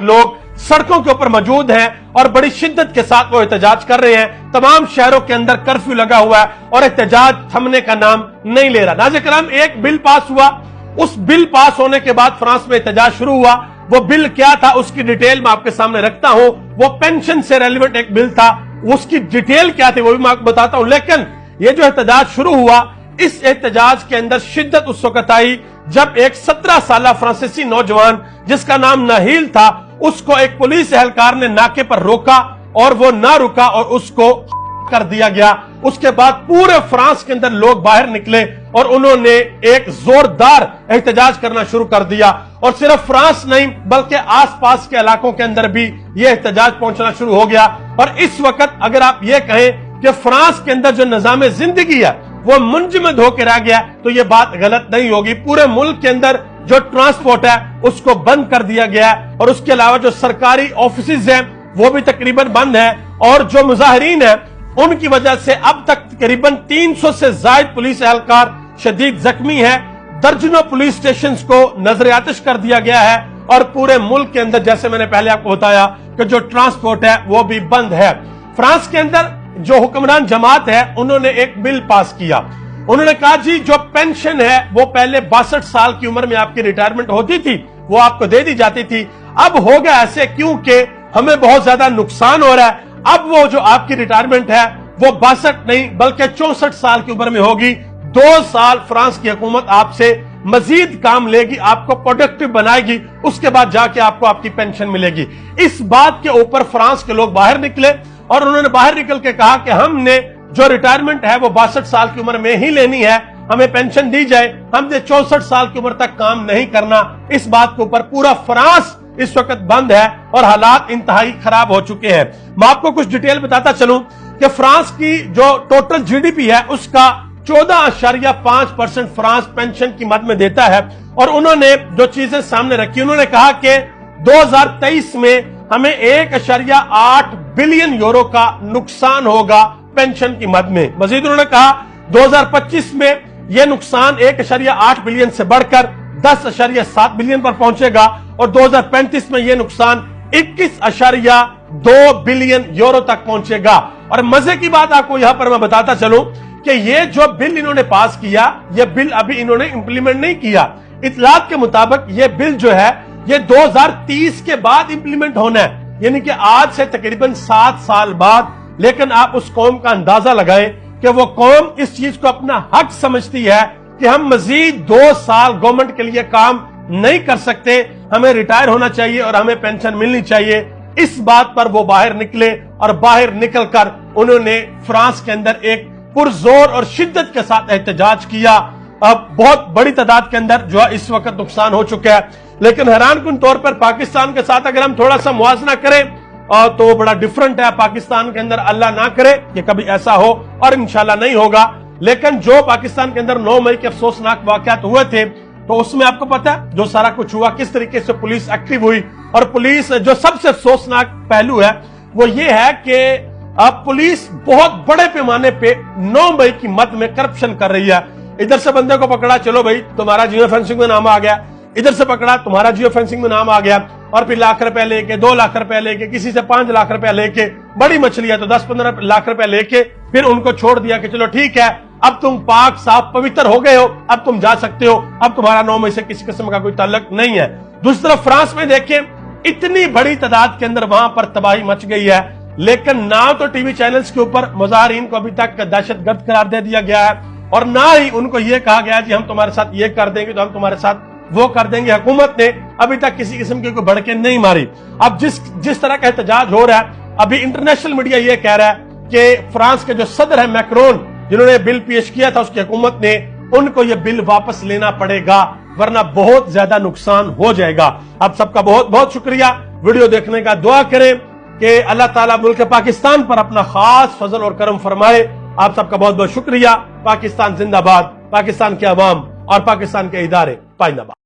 लोग सड़कों के ऊपर मौजूद हैं और बड़ी शिद्दत के साथ वो एहतजाज कर रहे हैं। तमाम शहरों के अंदर कर्फ्यू लगा हुआ है और एहतजाज थमने का नाम नहीं ले रहा। नाज़िर कराम, एक बिल पास हुआ, उस बिल पास होने के बाद फ्रांस में एहतजाज शुरू हुआ। वो बिल क्या था उसकी डिटेल मैं आपके सामने रखता हूं। वो पेंशन से रेलिवेंट एक बिल था, उसकी डिटेल क्या थी वो भी मैं आपको बताता हूं। लेकिन ये जो एहतजाज शुरू हुआ, इस एहतजाज के अंदर शिद्दत उस वक्त आई जब एक 17 साल फ्रांसीसी नौजवान जिसका नाम नाहिल था, उसको एक पुलिस एहलकार ने नाके पर रोका और वो ना रुका और उसको कर दिया गया। उसके बाद पूरे फ्रांस के अंदर लोग बाहर निकले और उन्होंने एक जोरदार एहतजाज करना शुरू कर दिया। और सिर्फ फ्रांस नहीं बल्कि आसपास के इलाकों के अंदर भी यह एहतजाज पहुंचना शुरू हो गया। और इस वक्त अगर आप ये कहें कि फ्रांस के अंदर जो निजाम जिंदगी है वो मुंजमद होकर रह गया, तो ये बात गलत नहीं होगी। पूरे मुल्क के अंदर जो ट्रांसपोर्ट है उसको बंद कर दिया गया है और उसके अलावा जो सरकारी ऑफिसेज हैं वो भी तकरीबन बंद है। और जो मुजाहिरीन है उनकी वजह से अब तक तकरीबन 300 से ज्यादा पुलिस एहलकार शदीद जख्मी है। दर्जनों पुलिस स्टेशन को नजर आतिश कर दिया गया है और पूरे मुल्क के अंदर, जैसे मैंने पहले आपको बताया, कि जो ट्रांसपोर्ट है वो भी बंद है। फ्रांस के अंदर जो हुक्मरान जमात है उन्होंने एक बिल पास किया। उन्होंने कहा जी जो पेंशन है वो पहले 62 साल की उम्र में आपकी रिटायरमेंट होती थी, वो आपको दे दी जाती थी। अब हो गया ऐसे क्योंकि हमें बहुत ज्यादा नुकसान हो रहा है। अब वो जो आपकी रिटायरमेंट है वो 62 नहीं बल्कि 64 साल की उम्र में होगी। 2 साल फ्रांस की हुकूमत आपसे मजीद काम लेगी, आपको प्रोडक्टिव बनाएगी, उसके बाद जाके आपको आपकी पेंशन मिलेगी। इस बात के ऊपर फ्रांस के लोग बाहर निकले और उन्होंने बाहर निकल के कहा कि हमने जो रिटायरमेंट है वो 62 साल की उम्र में ही लेनी है, हमें पेंशन दी जाए, हमने 64 साल की उम्र तक काम नहीं करना। इस बात के ऊपर पूरा फ्रांस इस वक्त बंद है और हालात इंतहाई खराब हो चुके हैं। मैं आपको कुछ डिटेल बताता चलूं कि फ्रांस की जो टोटल जीडीपी है उसका 14.5% फ्रांस पेंशन की मद में देता है। और उन्होंने जो चीजें सामने रखी, उन्होंने कहा कि 2023 में हमें 1.8 बिलियन यूरो का नुकसान होगा पेंशन की मद में। मजीद उन्होंने कहा 2025 में यह नुकसान 1.8 बिलियन से बढ़कर 10.7 बिलियन पर पहुंचेगा और 2035 में यह नुकसान 21.2 बिलियन यूरो तक पहुंचेगा। और मजे की बात आपको यहां पर मैं बताता चलूं कि ये जो बिल इन्होंने पास किया, यह बिल अभी इन्होंने इंप्लीमेंट नहीं किया। इतलात के मुताबिक यह बिल जो है ये 2030 के बाद इंप्लीमेंट होना है, यानी कि आज से तकरीबन 7 साल बाद। लेकिन आप उस कौम का अंदाजा लगाएं कि वो कौम इस चीज को अपना हक समझती है कि हम मजीद 2 साल गवर्नमेंट के लिए काम नहीं कर सकते, हमें रिटायर होना चाहिए और हमें पेंशन मिलनी चाहिए। इस बात पर वो बाहर निकले और बाहर निकलकर उन्होंने फ्रांस के अंदर एक पुरजोर और शिद्दत के साथ एहतजाज किया। अब बहुत बड़ी तादाद के अंदर जो है इस वक्त नुकसान हो चुका है। लेकिन हैरानकुन तौर पर पाकिस्तान के साथ अगर हम थोड़ा सा मुआवजा करें तो वो बड़ा डिफरेंट है। पाकिस्तान के अंदर अल्लाह ना करे कि कभी ऐसा हो और इंशाल्लाह नहीं होगा, लेकिन जो पाकिस्तान के अंदर 9 मई के अफसोसनाक वाकयात हुए थे तो उसमें आपको पता है जो सारा कुछ हुआ, किस तरीके से पुलिस एक्टिव हुई। और पुलिस जो सबसे अफसोसनाक पहलू है वो ये है कि अब पुलिस बहुत बड़े पैमाने पे 9 मई की मद में करप्शन कर रही है। इधर से बंदे को पकड़ा, चलो भाई तुम्हारा जियो फेंसिंग में नाम आ गया, इधर से पकड़ा तुम्हारा जियो फेंसिंग में नाम आ गया, और फिर लाख रुपए लेके 2 लाख रुपए लेके किसी से 5 लाख रुपए लेके, बड़ी मछली है तो 10-15 लाख रुपए लेके फिर उनको छोड़ दिया कि चलो ठीक है अब तुम पाक साफ पवित्र हो गए हो, अब तुम जा सकते हो, अब तुम्हारा 9 मई से किसी किस्म का कोई ताल्लुक नहीं है। दूसरी तरफ फ्रांस में देखें, इतनी बड़ी तादाद के अंदर वहां पर तबाही मच गई है, लेकिन ना तो टीवी चैनल्स के ऊपर मुजाहिरीन को अभी तक दहशतगर्द करार दे दिया गया है और ना ही उनको यह कहा गया जी हम तुम्हारे साथ ये कर देंगे तो हम तुम्हारे साथ वो कर देंगे। हुकूमत ने अभी तक किसी किस्म की कोई भड़के नहीं मारी। अब जिस तरह का एहतजाज हो रहा है, अभी इंटरनेशनल मीडिया ये कह रहा है कि फ्रांस के जो सदर है मैक्रोन, जिन्होंने बिल पेश किया था उसकी हुकूमत ने, उनको ये बिल वापस लेना पड़ेगा वरना बहुत ज्यादा नुकसान हो जाएगा। आप सबका बहुत बहुत शुक्रिया वीडियो देखने का। दुआ करें कि अल्लाह ताला मुल्क पाकिस्तान पर अपना खास फजल और करम फरमाए। आप सबका बहुत बहुत शुक्रिया। पाकिस्तान जिंदाबाद, पाकिस्तान के अवाम और पाकिस्तान के इदारे पाइंदाबाद।